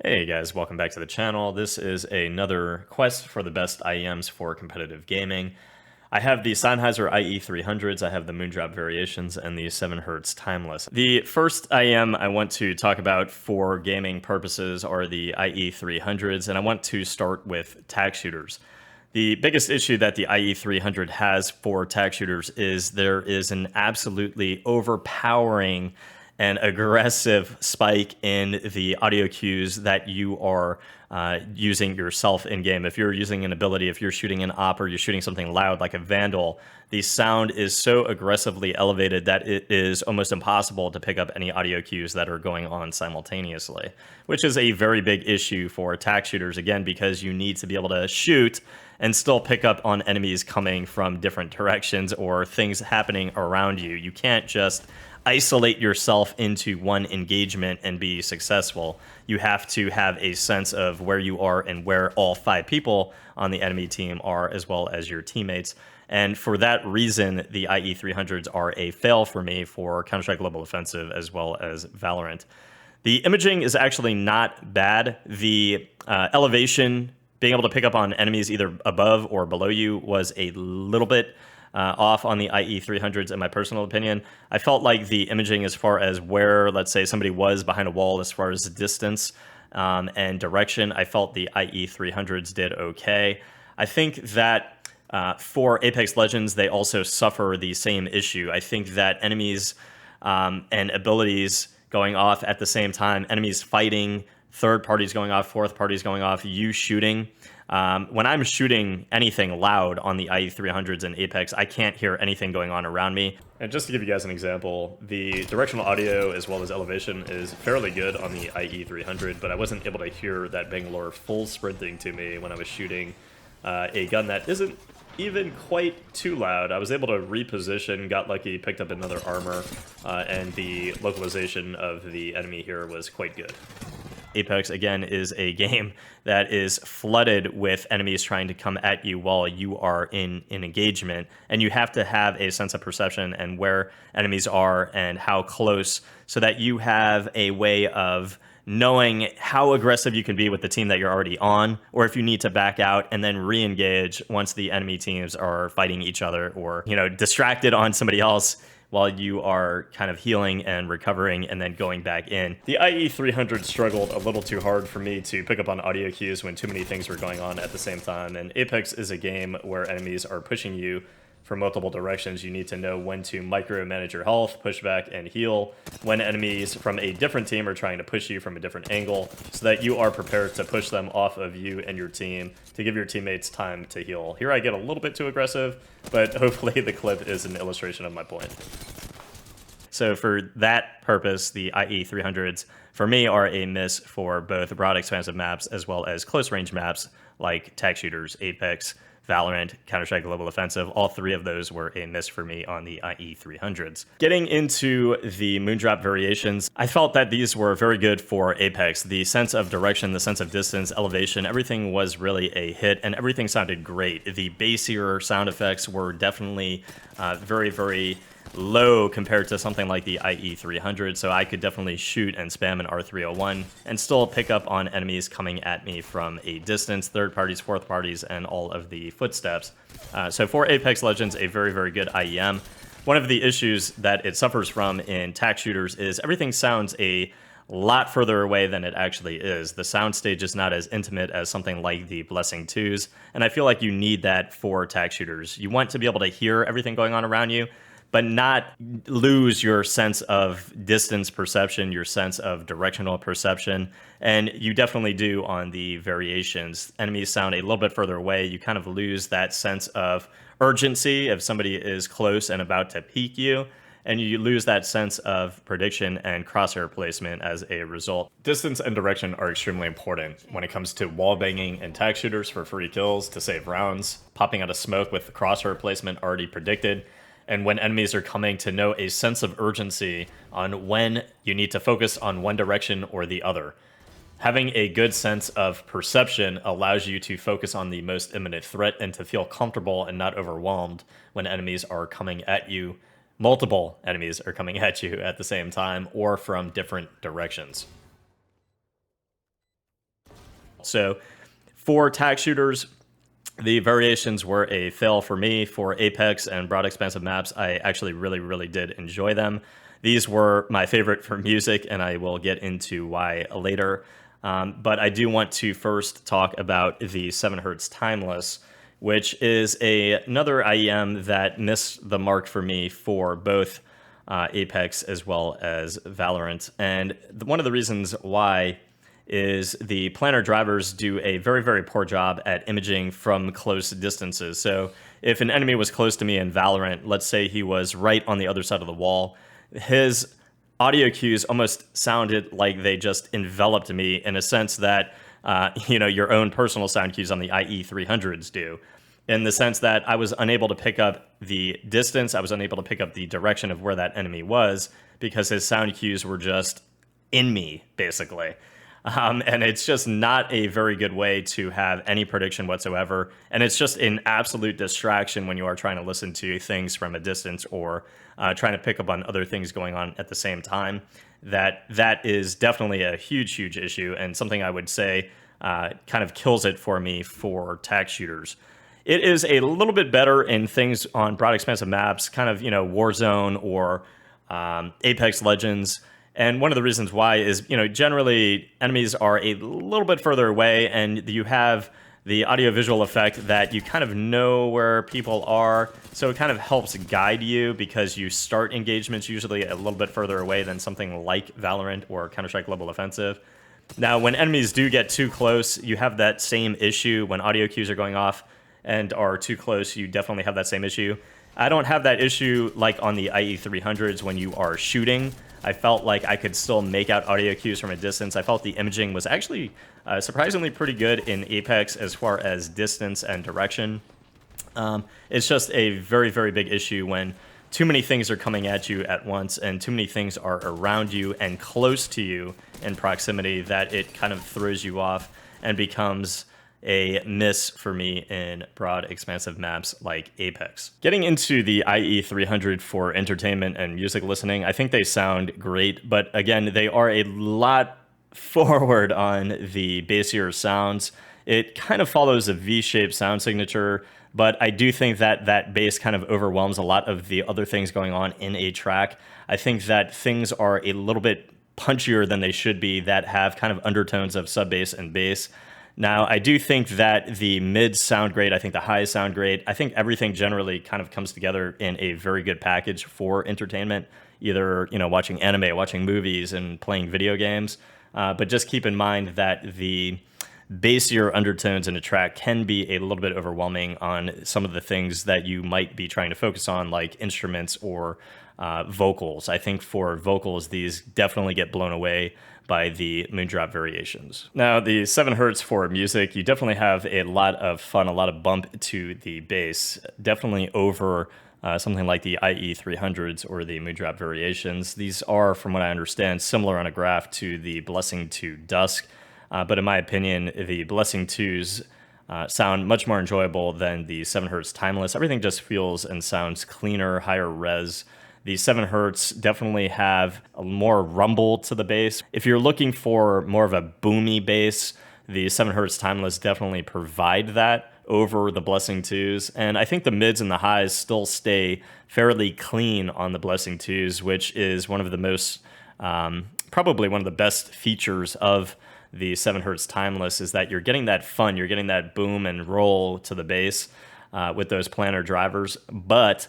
Hey guys, welcome back to the channel. This is another quest for the best IEMs for competitive gaming. I have the Sennheiser IE300s, I have the Moondrop Variations, and the 7Hz Timeless. The first IEM I want to talk about for gaming purposes are the IE300s, and I want to start with tag shooters. The biggest issue that the IE300 has for tag shooters is there is an absolutely overpowering and aggressive spike in the audio cues that you are using yourself in game. If you're using an ability, if you're shooting an op or you're shooting something loud like a Vandal, the sound is so aggressively elevated that it is almost impossible to pick up any audio cues that are going on simultaneously, which is a very big issue for attack shooters, again, because you need to be able to shoot and still pick up on enemies coming from different directions or things happening around you. You can't just isolate yourself into one engagement and be successful. You have to have a sense of where you are and where all 5 people on the enemy team are, as well as your teammates. And for that reason, the IE300s are a fail for me for Counter-Strike Global Offensive as well as Valorant. The imaging is actually not bad. The elevation, being able to pick up on enemies either above or below you, was a little bit off on the IE300s in my personal opinion. I felt like the imaging as far as where, let's say, somebody was behind a wall as far as distance and direction, I felt the IE300s did okay. I think that for Apex Legends, they also suffer the same issue. I think that enemies and abilities going off at the same time, enemies fighting, third parties going off, fourth parties going off, you shooting. When I'm shooting anything loud on the IE300s and Apex, I can't hear anything going on around me. And just to give you guys an example, the directional audio as well as elevation is fairly good on the IE300, but I wasn't able to hear that Bangalore full sprinting to me when I was shooting a gun that isn't even quite too loud. I was able to reposition, got lucky, picked up another armor, and the localization of the enemy here was quite good. Apex, again, is a game that is flooded with enemies trying to come at you while you are in engagement, and you have to have a sense of perception and where enemies are and how close, so that you have a way of knowing how aggressive you can be with the team that you're already on, or if you need to back out and then re-engage once the enemy teams are fighting each other or, distracted on somebody else while you are kind of healing and recovering and then going back in. The IE300 struggled a little too hard for me to pick up on audio cues when too many things were going on at the same time, and Apex is a game where enemies are pushing you from multiple directions. You need to know when to micromanage your health, push back, and heal when enemies from a different team are trying to push you from a different angle, so that you are prepared to push them off of you and your team to give your teammates time to heal. Here I get a little bit too aggressive, but hopefully the clip is an illustration of my point. So for that purpose, the IE300s, for me, are a miss for both broad expansive maps as well as close range maps like tag shooters, Apex, Valorant, Counter-Strike Global Offensive. All 3 of those were a miss for me on the IE300s. Getting into the Moondrop Variations, I felt that these were very good for Apex. The sense of direction, the sense of distance, elevation, everything was really a hit, and everything sounded great. The bassier sound effects were definitely very, very low compared to something like the IE300, so I could definitely shoot and spam an R301 and still pick up on enemies coming at me from a distance, third parties, fourth parties, and all of the footsteps. So for Apex Legends, a very, very good IEM. One of the issues that it suffers from in tag shooters is everything sounds a lot further away than it actually is. The soundstage is not as intimate as something like the Blessing 2s, and I feel like you need that for tag shooters. You want to be able to hear everything going on around you, but not lose your sense of distance perception, your sense of directional perception. And you definitely do on the variations. Enemies sound a little bit further away. You kind of lose that sense of urgency if somebody is close and about to peek you, and you lose that sense of prediction and crosshair placement as a result. Distance and direction are extremely important when it comes to wall banging and tag shooters for free kills to save rounds, popping out of smoke with crosshair placement already predicted, and when enemies are coming, to know a sense of urgency on when you need to focus on one direction or the other. Having a good sense of perception allows you to focus on the most imminent threat and to feel comfortable and not overwhelmed when enemies are coming at you. Multiple enemies are coming at you at the same time or from different directions. So for tack shooters, the variations were a fail for me. For Apex and broad expansive maps, I actually really did enjoy them. These were my favorite for music, and I will get into why later. But I do want to first talk about the 7 Hz Timeless, which is another IEM that missed the mark for me for both Apex as well as Valorant. And one of the reasons why is the planner drivers do a very poor job at imaging from close distances. So if an enemy was close to me in Valorant, let's say he was right on the other side of the wall, his audio cues almost sounded like they just enveloped me in a sense that, your own personal sound cues on the IE300s do. In the sense that I was unable to pick up the distance, I was unable to pick up the direction of where that enemy was because his sound cues were just in me, basically. And it's just not a very good way to have any prediction whatsoever. And it's just an absolute distraction when you are trying to listen to things from a distance or trying to pick up on other things going on at the same time. That is definitely a huge issue, and something I would say kind of kills it for me for tack shooters. It is a little bit better in things on broad expansive maps, kind of, Warzone or Apex Legends. And one of the reasons why is, generally enemies are a little bit further away, and you have the audio-visual effect that you kind of know where people are. So it kind of helps guide you because you start engagements usually a little bit further away than something like Valorant or Counter-Strike Global Offensive. Now, when enemies do get too close, you have that same issue. When audio cues are going off and are too close, you definitely have that same issue. I don't have that issue like on the IE300s when you are shooting. I felt like I could still make out audio cues from a distance. I felt the imaging was actually surprisingly pretty good in Apex as far as distance and direction. It's just a very big issue when too many things are coming at you at once and too many things are around you and close to you in proximity that it kind of throws you off and becomes a miss for me in broad expansive maps like Apex. Getting into the IE300 for entertainment and music listening, I think they sound great, but again, they are a lot forward on the bassier sounds. It kind of follows a V-shaped sound signature, but I do think that that bass kind of overwhelms a lot of the other things going on in a track. I think that things are a little bit punchier than they should be that have kind of undertones of sub-bass and bass. Now, I do think that the mids sound great. I think the highs sound great. I think everything generally kind of comes together in a very good package for entertainment, either, watching anime, watching movies, and playing video games. But just keep in mind that the bassier undertones in a track can be a little bit overwhelming on some of the things that you might be trying to focus on, like instruments or vocals. I think for vocals, these definitely get blown away by the Moondrop Variations. Now, the 7 Hz for music, you definitely have a lot of fun, a lot of bump to the bass, definitely over something like the IE300s or the Moondrop Variations. These are, from what I understand, similar on a graph to the Blessing 2 Dusk, but in my opinion, the Blessing 2s sound much more enjoyable than the 7 Hz Timeless. Everything just feels and sounds cleaner, higher res. The 7 Hz definitely have a more rumble to the bass. If you're looking for more of a boomy bass, the 7 Hz Timeless definitely provide that over the Blessing 2s. And I think the mids and the highs still stay fairly clean on the Blessing 2s, which is one of the most, probably one of the best features of the 7 Hz Timeless, is that you're getting that fun, you're getting that boom and roll to the bass with those planner drivers, but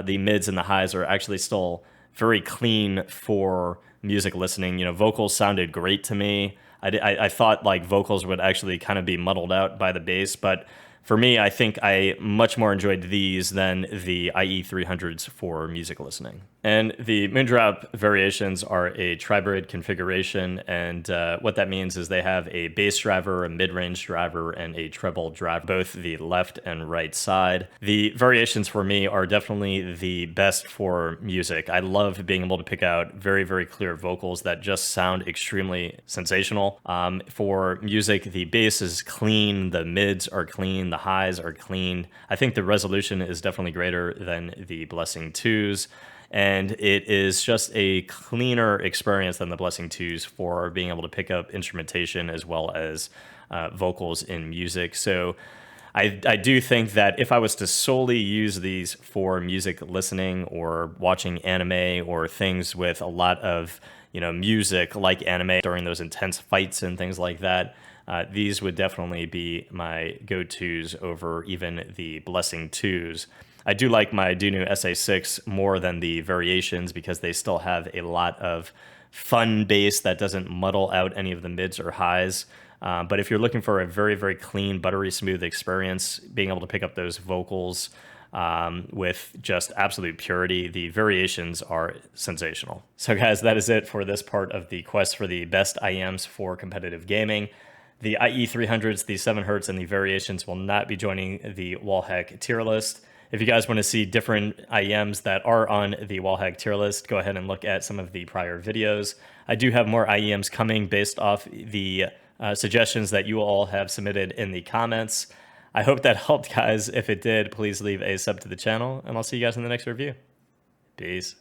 the mids and the highs are actually still very clean for music listening. Vocals sounded great to me. I thought like vocals would actually kind of be muddled out by the bass, but for me, I think I much more enjoyed these than the IE300s for music listening. And the Moondrop Variations are a tribrid configuration, and what that means is they have a bass driver, a mid-range driver, and a treble driver, both the left and right side. The variations for me are definitely the best for music. I love being able to pick out very clear vocals that just sound extremely sensational. For music, the bass is clean, the mids are clean, the highs are clean. I think the resolution is definitely greater than the Blessing 2s. and it is just a cleaner experience than the Blessing 2s for being able to pick up instrumentation as well as vocals in music. So I do think that if I was to solely use these for music listening or watching anime or things with a lot of, music like anime during those intense fights and things like that, these would definitely be my go-tos over even the Blessing 2s. I do like my Dunu SA6 more than the Variations because they still have a lot of fun bass that doesn't muddle out any of the mids or highs. But if you're looking for a very, very clean, buttery smooth experience, being able to pick up those vocals with just absolute purity, the Variations are sensational. So guys, that is it for this part of the quest for the best IEMs for competitive gaming. The IE300s, the 7 Hz, and the Variations will not be joining the Wallhack tier list. If you guys want to see different IEMs that are on the Wallhack tier list, go ahead and look at some of the prior videos. I do have more IEMs coming based off the suggestions that you all have submitted in the comments. I hope that helped, guys. If it did, please leave a sub to the channel, and I'll see you guys in the next review. Peace.